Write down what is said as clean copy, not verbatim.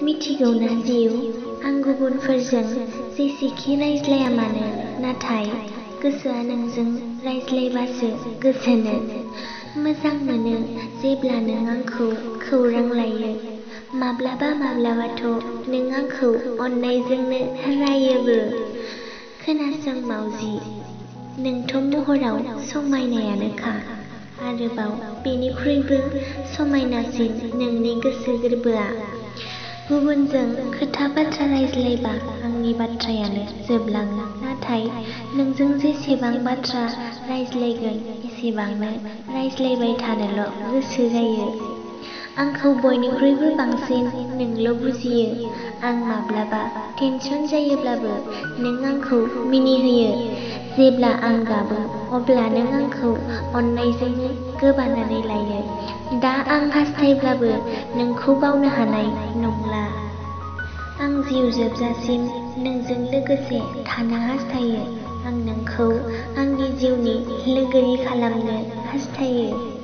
मिथिगौना जिउ, आं गुबुनफोरजों जेसेखि रायज्लाया मानो, नाथाय गोसोआ नोंजों रायज्लायबासो गोजोनो। मोजां मोनो जेब्ला नों आंखौ खौरां लायो। माब्लाबा माब्लाबाथ' नों आंखौ अननायजोंनो रायोबो। खोनासं मावजि, नोंथ' महराव समायनायानोखा। आरोबाव बेनिख्रुइबो समायनासिन नोंनि गोसो गोरबोआ। गुबुनजों खोथा बाथ्रा रायज्लायबा आंनि बाथ्रायानो जोबलाङो, नाथाय नोंजों जेसेबां बाथ्रा रायज्लायगोन एसेबांनो रायज्लायबाय थानोल' गोसो जायो। आंखौ बयनिख्रुइबो बांसिन नोंल' बुजियो। आं माब्लाबा टेनसन जायोब्लाबो नों आंखौ मिनिहोयो। जेब्ला आं गाबो अब्ला नों आंखौ अननायजोंनो गोबानानै लायो। दा आं हास्थायब्लाबो नोंखौ बावनो हानाय नंला। आं जिउ जोबजासिम नोंजों लोगोसे थानो हास्थायो। आं नोंखौ आंनि जिउनि लोगोरि खालामनो हास्थायो।